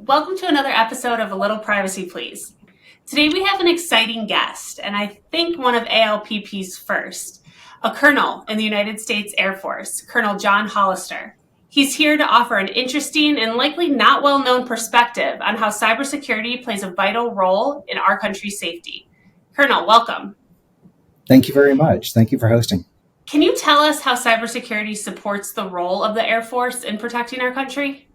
Welcome to another episode of A Little Privacy Please. Today we have an exciting guest, and I think one of ALPP's first, a colonel in the United States Air Force, Colonel John Hollister. He's here to offer an interesting and likely not well-known perspective on how cybersecurity plays a vital role in our country's safety. Colonel, welcome. Thank you very much. Thank you for hosting. Can you tell us how cybersecurity supports the role of the Air Force in protecting our country?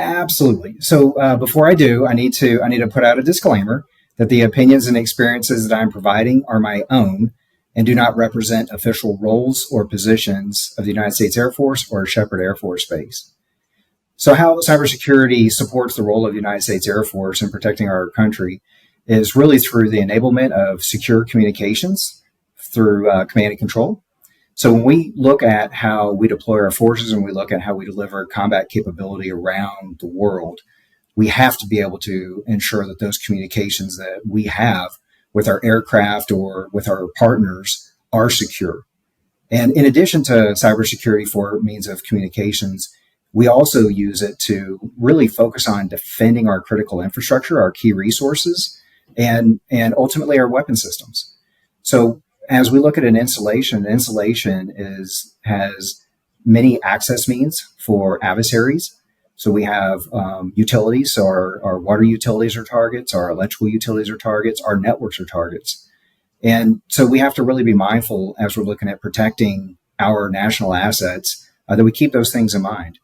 Absolutely. So before I do, I need to put out a disclaimer that the opinions and experiences that I'm providing are my own and do not represent official roles or positions of the United States Air Force or Sheppard Air Force Base. So how cybersecurity supports the role of the United States Air Force in protecting our country is really through the enablement of secure communications through command and control. So when we look at how we deploy our forces and we look at how we deliver combat capability around the world, we have to be able to ensure that those communications that we have with our aircraft or with our partners are secure. And in addition to cybersecurity for means of communications, we also use it to really focus on defending our critical infrastructure, our key resources, and ultimately our weapon systems. So as we look at an installation has many access means for adversaries. So we have utilities, so our water utilities are targets, our electrical utilities are targets, our networks are targets. And so we have to really be mindful as we're looking at protecting our national assets that we keep those things in mind.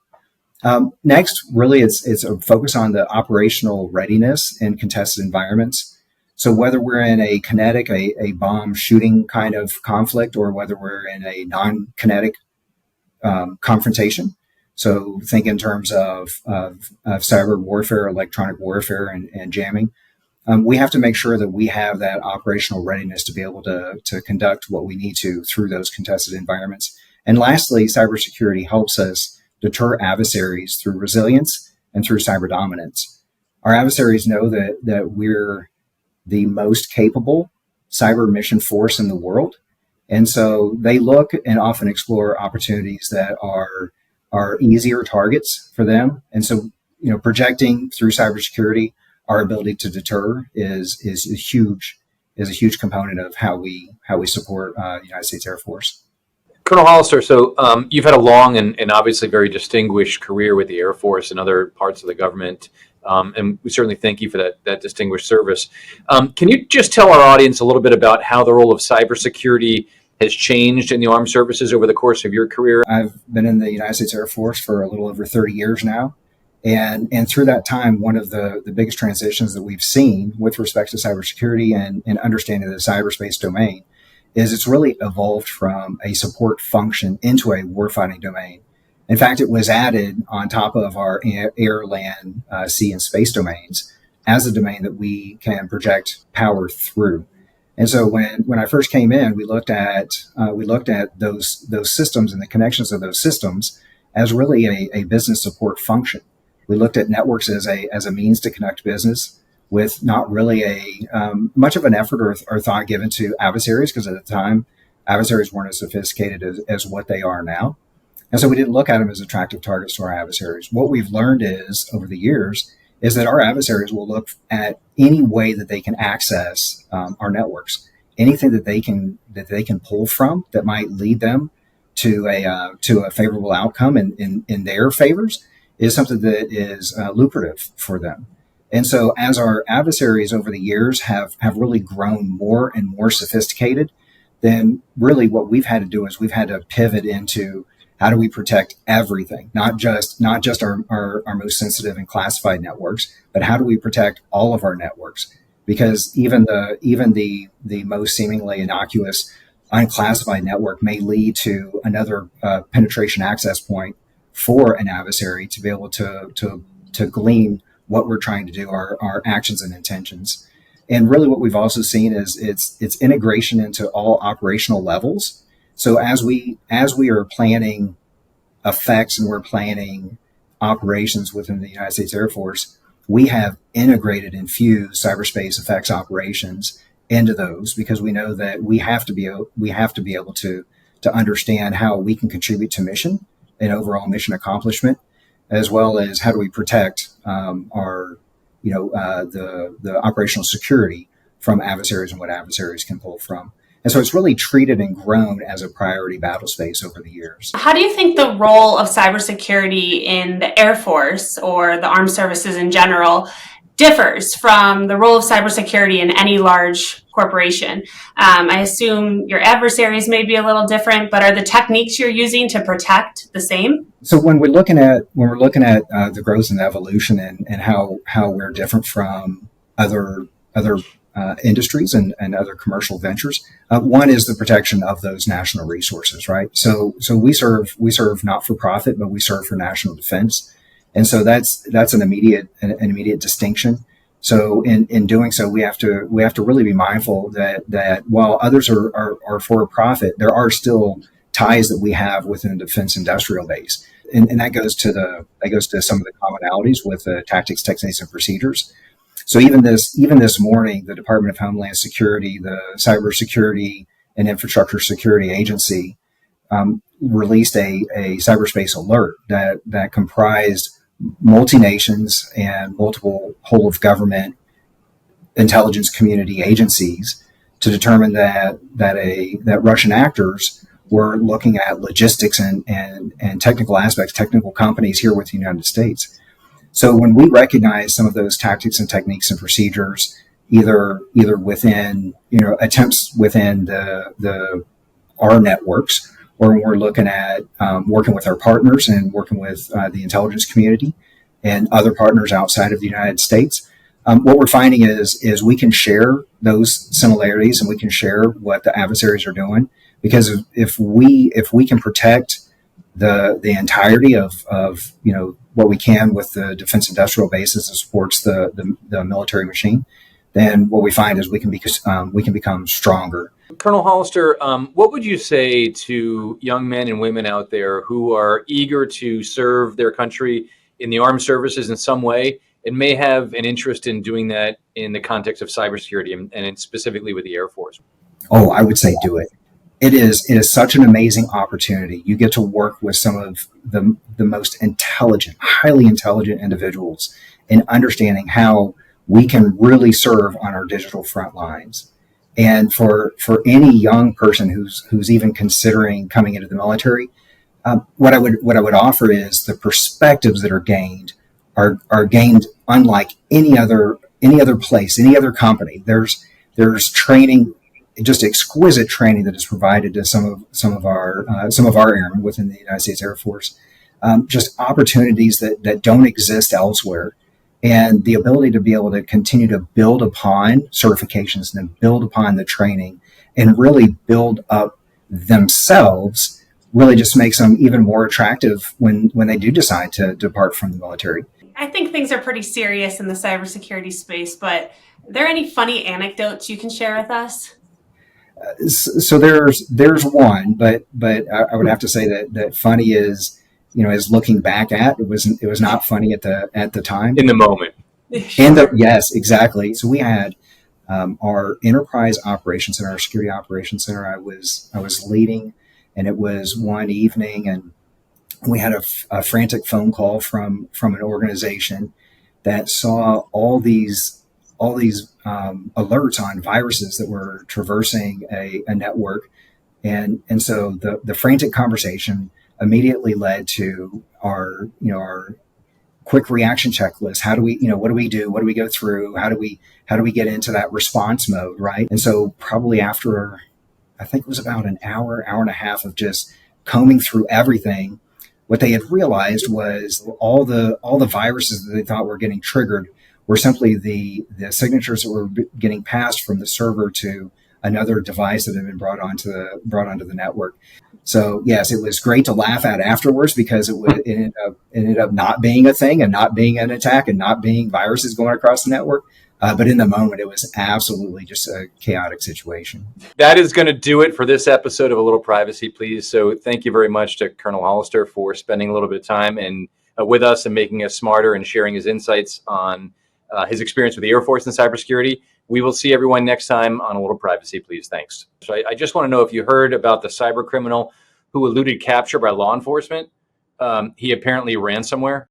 Next, really, it's a focus on the operational readiness in contested environments. So whether we're in a kinetic, a bomb shooting kind of conflict, or whether we're in a non-kinetic confrontation, so think in terms of cyber warfare, electronic warfare, and jamming, we have to make sure that we have that operational readiness to be able to conduct what we need to through those contested environments. And lastly, cybersecurity helps us deter adversaries through resilience and through cyber dominance. Our adversaries know that we're the most capable cyber mission force in the world. And so they look and often explore opportunities that are easier targets for them. And so, projecting through cybersecurity, our ability to deter is a huge component of how we support the United States Air Force. Colonel Hollister, so you've had a long and obviously very distinguished career with the Air Force and other parts of the government. And we certainly thank you for that distinguished service. Can you just tell our audience a little bit about how the role of cybersecurity has changed in the armed services over the course of your career? I've been in the United States Air Force for a little over 30 years now. And through that time, one of the biggest transitions that we've seen with respect to cybersecurity and understanding the cyberspace domain is it's really evolved from a support function into a warfighting domain. In fact, it was added on top of our air, land, sea, and space domains as a domain that we can project power through. And so when I first came in, we looked at those systems and the connections of those systems as really a business support function. We looked at networks as a means to connect business with not really much of an effort or thought given to adversaries, because at the time, adversaries weren't as sophisticated as what they are now. And so we didn't look at them as attractive targets to our adversaries. What we've learned is, over the years, is that our adversaries will look at any way that they can access our networks, anything that they can pull from that might lead them to a favorable outcome in their favors is something that is lucrative for them. And so as our adversaries over the years have really grown more and more sophisticated, then really what we've had to do is we've had to pivot into how do we protect everything, not just our most sensitive and classified networks, but how do we protect all of our networks? Because even the most seemingly innocuous unclassified network may lead to another penetration access point for an adversary to be able to glean what we're trying to do, our actions and intentions. And really what we've also seen is it's integration into all operational levels. So as we are planning effects and we're planning operations within the United States Air Force, we have integrated and fused cyberspace effects operations into those, because we know that we have to be able to understand how we can contribute to mission and overall mission accomplishment. as well as how do we protect our, the operational security from adversaries and what adversaries can pull from. And so it's really treated and grown as a priority battle space over the years. How do you think the role of cybersecurity in the Air Force or the armed services in general differs from the role of cybersecurity in any large corporation? I assume your adversaries may be a little different, but are the techniques you're using to protect the same? So when we're looking at the growth and evolution and how we're different from other industries and other commercial ventures, one is the protection of those national resources, right? So we serve not for profit, but we serve for national defense. And so that's an immediate distinction. So in doing so, we have to really be mindful that while others are for profit, there are still ties that we have within the defense industrial base, and that goes to some of the commonalities with the tactics, techniques, and procedures. So even this morning, the Department of Homeland Security, the Cybersecurity and Infrastructure Security Agency, released a cyberspace alert that comprised multi-nations and multiple whole of government intelligence community agencies to determine that Russian actors were looking at logistics and technical aspects, technical companies here with the United States. So when we recognize some of those tactics and techniques and procedures, either within attempts within our networks, or when we're looking at working with our partners and working with the intelligence community and other partners outside of the United States, what we're finding is we can share those similarities and we can share what the adversaries are doing, because if we can protect the entirety of what we can with the defense industrial bases that supports the military machine, then what we find is we can become stronger. Colonel Hollister, what would you say to young men and women out there who are eager to serve their country in the armed services in some way and may have an interest in doing that in the context of cybersecurity and specifically with the Air Force? Oh, I would say do it. It is such an amazing opportunity. You get to work with some of the most intelligent, highly intelligent individuals in understanding how we can really serve on our digital front lines. And for any young person who's even considering coming into the military, what I would offer is the perspectives that are gained are gained unlike any other place, any other company. There's training, just exquisite training that is provided to some of our airmen within the United States Air Force. Just opportunities that don't exist elsewhere. And the ability to be able to continue to build upon certifications and then build upon the training and really build up themselves really just makes them even more attractive when they do decide to depart from the military. I think things are pretty serious in the cybersecurity space, but are there any funny anecdotes you can share with us? So there's one, but I would have to say that funny is, is looking back at it was not funny at the time. In the moment. Yes, exactly. So we had our enterprise operations center, our security operations center. I was leading, and it was one evening, and we had a frantic phone call from an organization that saw all these alerts on viruses that were traversing a network, and so the frantic conversation immediately led to our quick reaction checklist. How do we, what do we do? What do we go through? How do we get into that response mode, right? And so probably after, I think it was about an hour and a half of just combing through everything, what they had realized was all the viruses that they thought were getting triggered were simply the signatures that were getting passed from the server to another device that had been brought onto the network. So yes, it was great to laugh at afterwards because it ended up not being a thing and not being an attack and not being viruses going across the network. But in the moment, it was absolutely just a chaotic situation. That is going to do it for this episode of A Little Privacy, Please. So thank you very much to Colonel Hollister for spending a little bit of time and with us and making us smarter and sharing his insights on his experience with the Air Force and cybersecurity. We will see everyone next time on A Little Privacy, Please. Thanks. So I just want to know if you heard about the cyber criminal who eluded capture by law enforcement. He apparently ran somewhere.